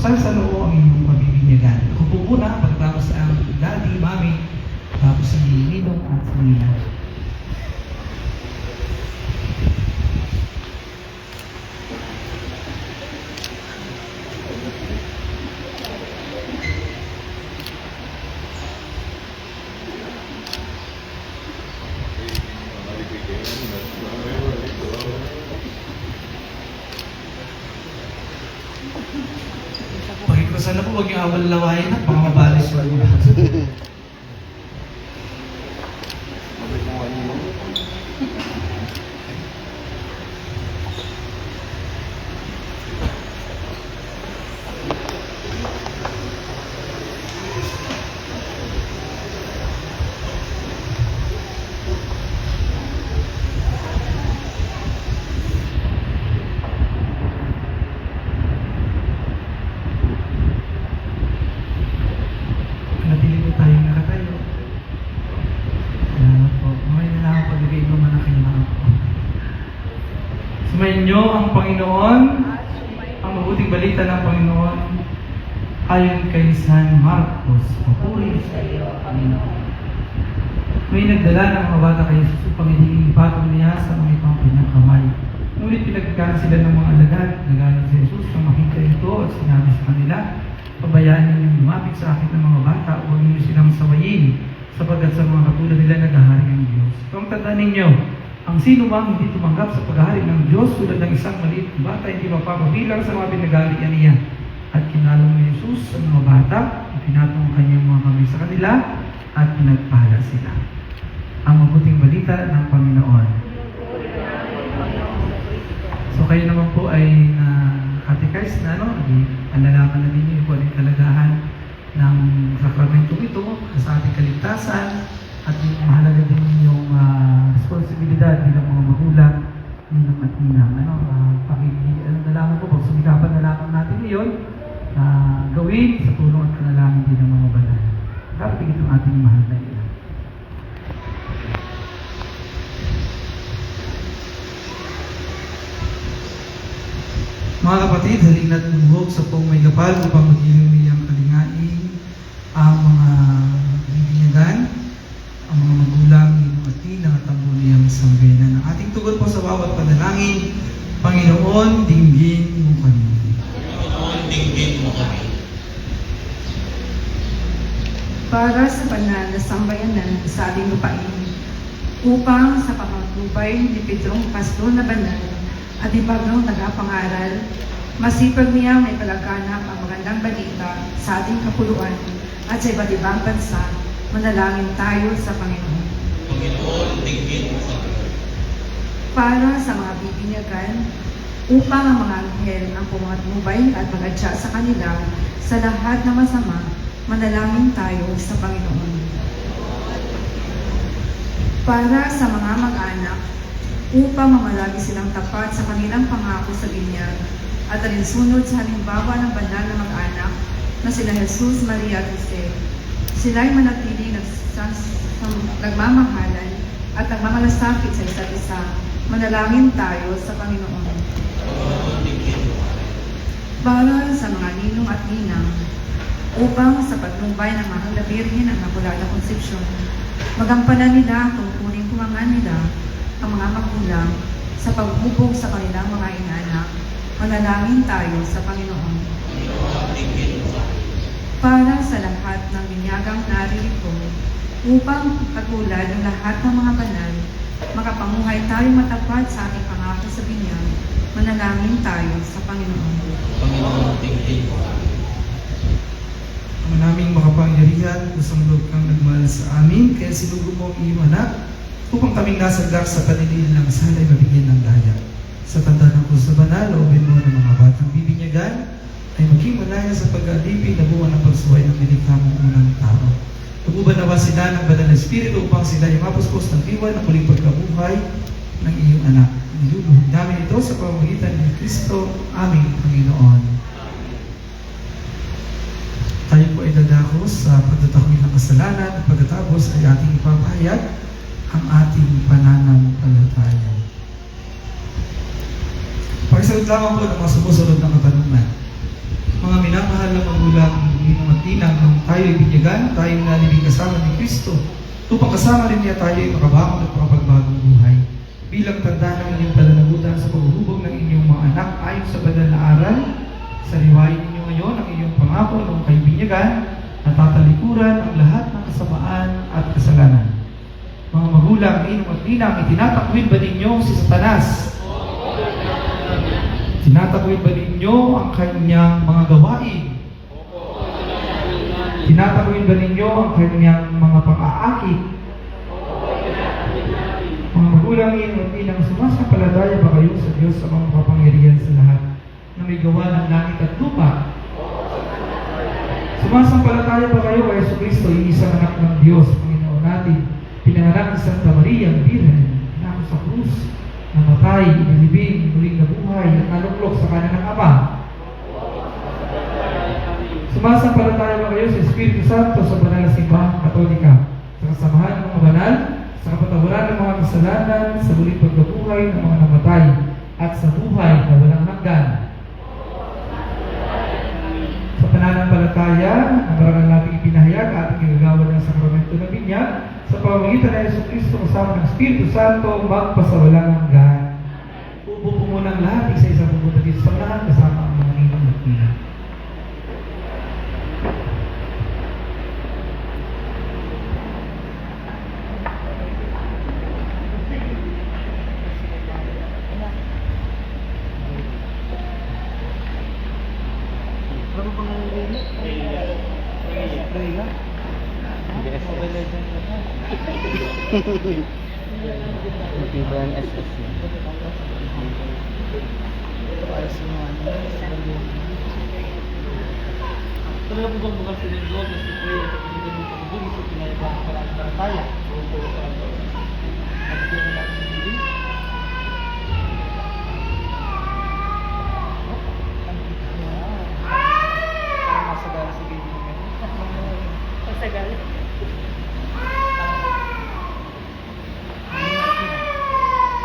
Buksan sa loob ang inyong pabibinyagan. Ako po muna, pagkatapos ang daddy, mami, tapos si Ninong at si Nina. Pakikusan na po, huwag yung awal lawayan at mga mabalis mo. Natili po tayo nakatayo. Salamat po. Mamaya na lang ako pagbigay ko man ang kailangan po. Sumayin niyo ang Panginoon, ang mabuting balita ng Panginoon ayon kay San Marcos. Papuri sa iyo, Panginoon. May nagdala ng mga bata kay Jesus upang hiniling patong niya sa mga itong kanyang kamay. Ngunit pinagkaan sila ng mga alagad. Nagalit si Jesus nang makita ito at sinabi sa kanila, pabayaan ninyong lumapit sa akin ng mga bata, huwag niyo silang sawayin, sapagkat sa mga katulad nila naghahari ang Diyos. Ito ang tandaan ninyo, ang sino bang hindi tumanggap sa paghahari ng Diyos tulad ng isang maliit na bata, hindi mapapabilang sa mga pinagalian niya. At kinalong ni Jesus sa mga bata, pinatong ang kanyang mga kamay sa kanila, at pinagpala sila. Ang mabuting balita ng Panginoon. So kayo naman po ay catechize na, alalaman na ninyo kung ano yung kalagahan ng sakramento ito sa ating kaligtasan at yung mahalaga din yung responsibilidad bilang mga magulang, ninang at ninang. Nalaman ko po, sumikapan na lamang natin ngayon gawin sa tulong at panalangin din ng mga banal. Dapat itong ating mahal na ina. Mga kapatid, halina't lumuhog sa pong may kapal upang maging niyang kalingain ang mga bibinyagan, ang mga magulang, ninong at ninang at ang buniyang sambayanan. Ang ating tugon po sa bawat panalangin, Panginoon, dinggin mo kami. Panginoon, dinggin mo kami. Para sa banal na sambayanan sa ating lupain, upang sa pamagubay ni Pedrong Pastor na banal at ibagang nagapangaral, masipag niya may palaganap ang magandang balita sa ating kapuluan at sa iba't ibang bansa, manalangin tayo sa Panginoon. Panginoon, dinggin mo kami. Para sa mga bibinyagan, upang ang mga anghel ang pumatnubay at magadya sa kanila sa lahat na masama, manalangin tayo sa Panginoon. Para sa mga mag-anak, upang mamalagi silang tapat sa kanilang pangako sa binyag at alinsunod sa halimbawa ng banal na mag-anak na sila Jesus, Maria at Jose. Sila'y manatili nagmamahalan at nagmamalasakit sa isa't isa. Manalangin tayo sa Panginoon. Para sa mga ninong at ninang, upang sa patnubay ng mahal na Birhen ang Immaculada Concepcion, magampanan nila kung kuning kumangan nila ang mga magulang sa paghubog sa kanilang mga inaanak. Manalangin tayo sa Panginoon. Para sa lahat ng binyagang naririto, upang katulad ng lahat ng mga banal, makapanguhay tayo matapat sa ating pangako sa binyag, manalangin tayo sa Panginoon. Panginoon, dinggin mo kami. Ang naming makapangyarihan, kusang loob kang nagmahal sa amin, kaya sinugo mo ang iyong anak, upang kaming nasagdak sa paniniin ng sana'y mabigyan ng daya. Sa tanda ng Krus na banal, loobin mo ng mga batang bibinyagan, ay maging malaya sa pag-alipin na bunga ng pagsuway ng nilikha mong unang tao. Tuguban nawa sila ng banal na Espiritu upang sila ay mapuspos ng diwa ng muling pagkabuhay ng iyong anak. Niluluhod namin ito sa pamamagitan ni Kristo, aming Panginoon. Tayo po ay dadakos sa pagtatakwil ng kasalanan at pagkatapos ay ating ipapahayag ang ating pananampalataya. Pakisagot lamang po ng mga sumusunod na katanungan. Mga minamahal mahal na magulang, Ginong at Ninang, nung tayo ibinyagan, tayo nalibing kasama ni Kristo. Upang kasama rin niya tayo ay makabangon at makapagbagong buhay. Bilang tanda ng inyong pananagutan sa paghuhubog ng inyong mga anak ayon sa banal na aral, sariwain ninyo ngayon ang inyong pangako nung kayo binyagan at tatalikuran ang lahat ng kasamaan at kasalanan. Mga magulang, Ginong at Ninang, itinatakwil ba ninyo si Satanas? Tinatakwil ba ninyo ang kanyang mga gawain? Tinatakwil ba ninyo ang kanyang mga pang-aakit? Mga magulang, Ginong at Ninang, sumasampalataya ba kayo sa Diyos sa mga makapangyarihan sa lahat na may gawa ng langit at lupa? Sumasampalataya ba kayo kay Jesucristo, iisang anak ng Diyos, Panginoon natin, pinanganak ni Santa Maria, ang Birhen, pinako sa krus, namatay, inilibing, muling nabuhay, at naluklok sa kanan ng Ama? Sumasampalataya ba kayo sa Espiritu Santo sa banal na simbahang Katolika, sa kasamahan ng mga banal, sa kapatawaran ng mga kasalanan, sa muling pagkabuhay ng mga namatay, at sa buhay na walang hanggan? Sa pananampalataya, ang marangal nating ipinahayag at ating igagawa ng sakramento ng binyag, sa pamamagitan ng Jesucristo kasama ng Espiritu Santo, magpasawalang hanggan. Upo po muna ang lahat, isa-isa pupunta dito sa lahat, kasama ang mga ninong at ninang. Motibo ang SS niya. Talaga po bang bukas sa linggo, gusto ko yung kapatid mo pag-ibig, gusto pinayabang para ang barataya. At ito na natin sa hindi. Parang masagala sa baby mo. Masagala.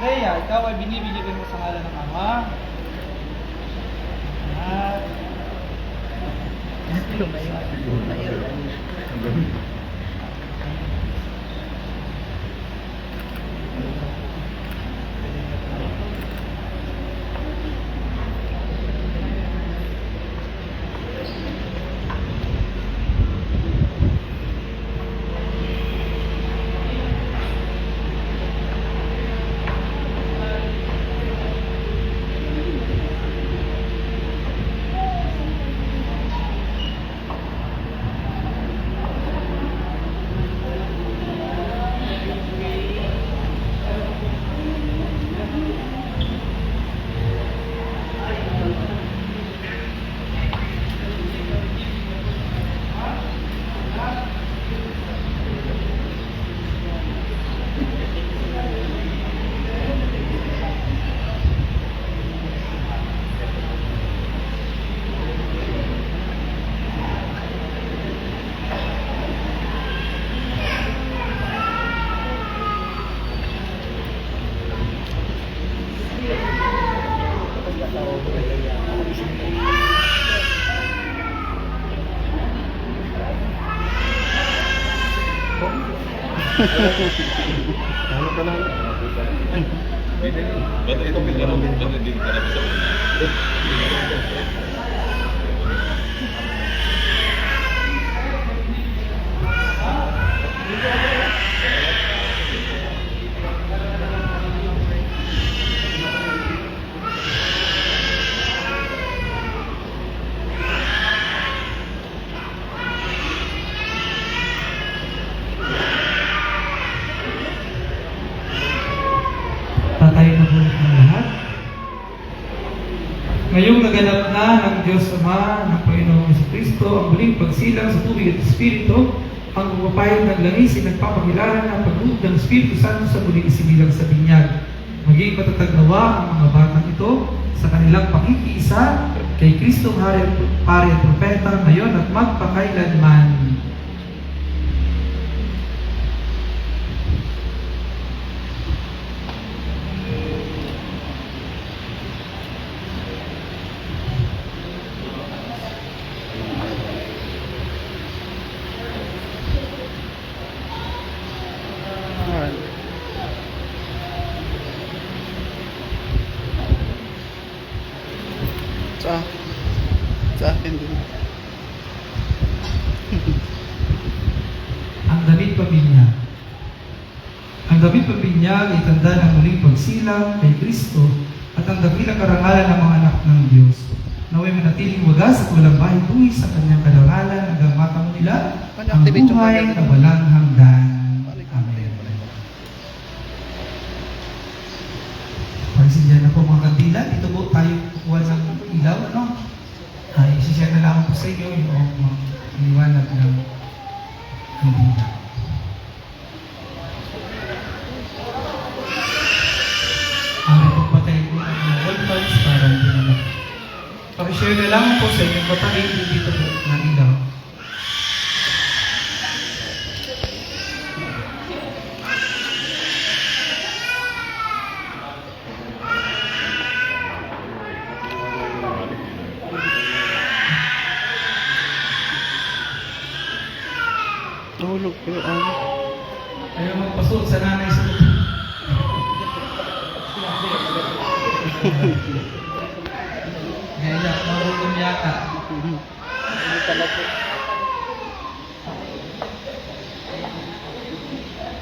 Rhea, ikaw ay binibigyan mo sa ngalan ng Ama. At Ba't ito pinaramin ka na din ka na sa una? Tatay na bulit ng lahat. Ngayong naganap na ng Diyos Ama, ng Panginoong Jesucristo, ang muling pagsilang sa tubig at Espiritu, ang pagpapayag ng langis ay nagpapakilala ng pag-uod ng Espiritu Santo sa muling isinilang sa binyag. Maging matatag nawa ang mga batang ito sa kanilang pakikiisa kay Kristong Hari at Propeta ngayon at magpakailanman. Sa akin din. Ang damit pabinyag. Ang damit pabinyag ay tanda ng muling pagsilang kay Kristo at ang dakilang karangalan ng mga anak ng Diyos. Naway manatiling wagas at walang bahid-buhi sa kanyang karangalan hanggang matamo nila ang buhay na walang hanggan. Amen. Pagsindihan na po mga kandila, dito po tayo kukuha ng ilaw, no? Ay, isishare na lang po sa inyo yung liwanag ng kandila. Ang pagpatay po ng mga wall bulbs para hindi naman. Pakishare na lang po sa inyong patay dito po ng ilaw. Nahulog ko yung ano. Ayaw magpasok sa nanay sa lupa. Ngayon, marunong yata. Hindi pala po.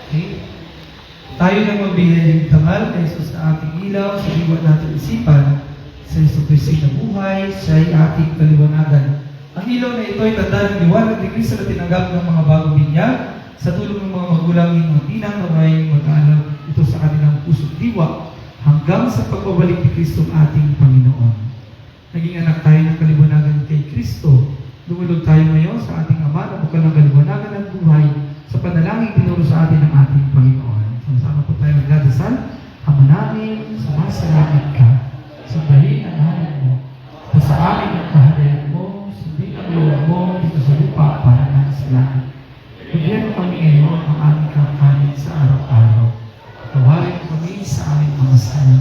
Okay? Tayo na magbigay ng tangal kay Jesus na ating ilaw, sa diwa natin isipan, sa Yesu Cristo na buhay, siya ay ating kaliwanagan. Ang ilaw na ito ay tanda ng liwanag ni Cristo na tinanggap ng mga bagong binyag sa tulong ng mga magulang ng mga tinang na may mag-aalam ito sa kanilang puso't diwa hanggang sa pagbabalik ni Cristo ang ating Panginoon. Naging anak tayo ng kaliwanagan kay Kristo. Dumulog tayo ngayon sa ating Ama na bukal ng kaliwanagan ng buhay sa panalangin tinuro sa atin ng ating Panginoon. Sama-sama po tayo magdadasal. Ama namin, sumasalangit ka. Sambahin ang ngalan mo. At sa amin ang kaharian mo, sundin ang loob mo dito sa lupa para ng sa langit. Bigyan mo kami ngayon ang aming kakanin sa araw-araw. Tawarin mo kami sa aming mga sala.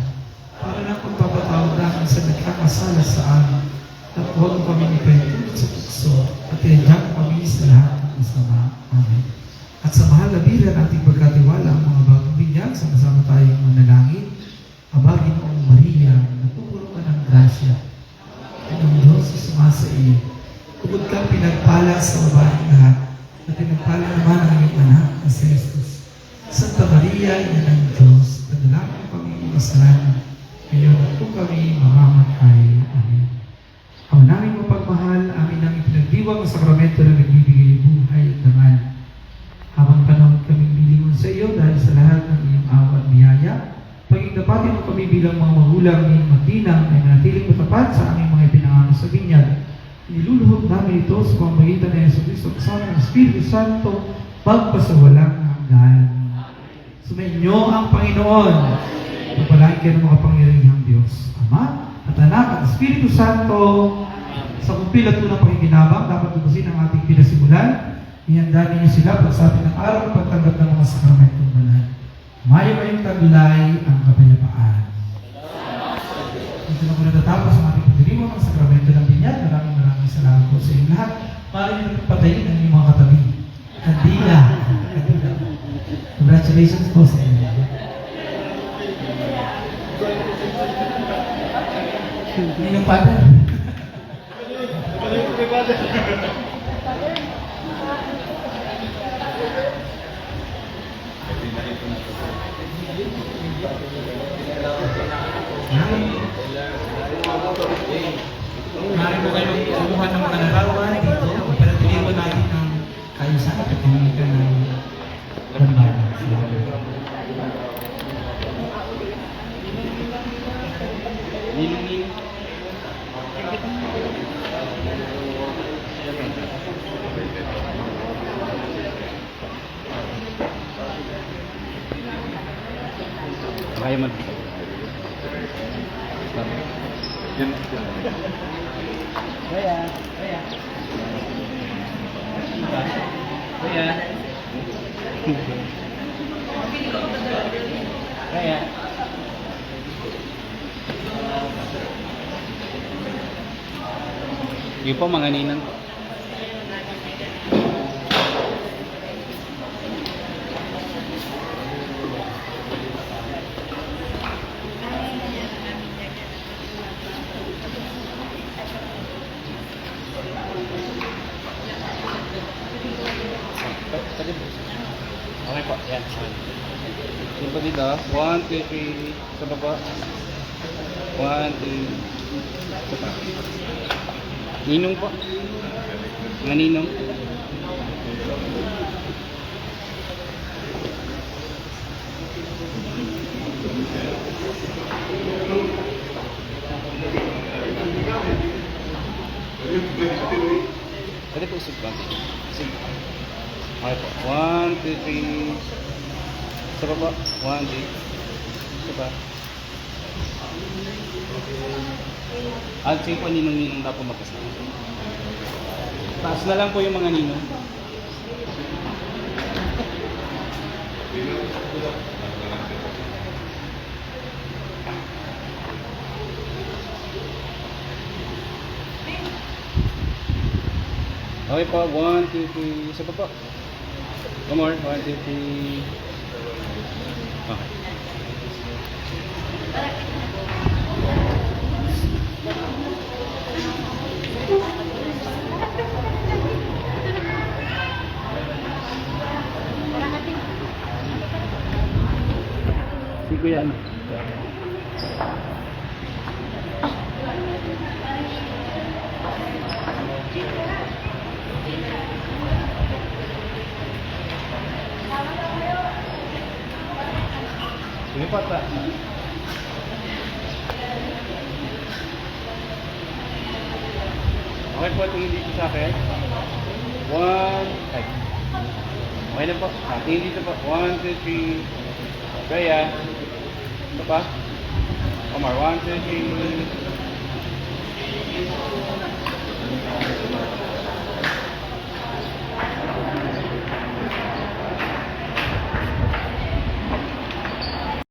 Para na kung papatawag namin sa nagkakasala sa amin. At huwag mo kami ipahintulot sa tukso at tinadyak kami sa lahat ng masama. Amen. At sa mahal na bilang ating pagkatiwala ang mga bagong binyag, sama-sama tayong manalangin. Aba, Ginoong Maria, natutulong ka ng grasya. Ang Diyos sa sumasa iyo. Kubod kang pinagpala sa babaeng lahat. At pinagpala naman ang iyong anak na si Jesus. Santa Maria, ina ng Diyos, panalangin kami makasalanan. Ngayon at kung kami mamamatay. Amen. Ang namin mapagmahal, amin ang ipinagdiwang sa sakramento na nagbibigay buhay at dangal. Habang panahon kaming bilingon sa iyo dahil sa lahat ng iyong awa at biyaya, pagigdapatin mo kami bilang mga magulang ni matinang ay nanatiling matapat sa aming mga ipinangako sa binyag. Niluluhod namin ito sa pamamagitan ng Yesu Cristo kasama ng Espiritu Santo magpasawalang hanggan. Sumainyo ang Panginoon. Pagpalain kayo ng mga pangyarihang Diyos, Ama at Anak at Espiritu Santo. Sa kumpil at unang pakikinabang, dapat tubusin ang ating pinasimulan. Ihanda ninyo sila pagsabi ng araw ng pagtanggap ng mga sakramentong banal. Mayo kayong taglay ang kapayapaan. Dito na po natatapos ang ating pagdiriwang ng sakramento ng binyag. Maraming salamat po sa inyong lahat. Maraming nagpapatayin ang inyong mga katabi. Kandila. Congratulations po sa inyo. Ninong Father. Maraming po kayo kumuha ng mga narawan dito para tuloy natin ang kayusan at pagkamigan ng banbagan. Kaya man. Yan. Kaya. Yung po mga ninang. Pwede po. Okay po, yan. Yung pa dito, 1, 2, 3, sa baba. 1, 2, sa pa. Ninong po. Mga ninong. Pwede po usog ba? Usog. Okay po. 1, 2, 3. Sa baba. 1, 2. Sa ba? At sa'yo po ninong-ninong dapat magkasama. Taas na lang po yung mga ninong. Okay po, 1, 2, 3, isa pa po. One more, 1, 2, 3. Okay. Si Kuya ano? Sige po, ta. Okay po, tingin dito sa akin. 1, ay. Okay na po. Tingin dito po. 1, 2, 3. Kaya. Ito pa. Omar, 1, 2, 3.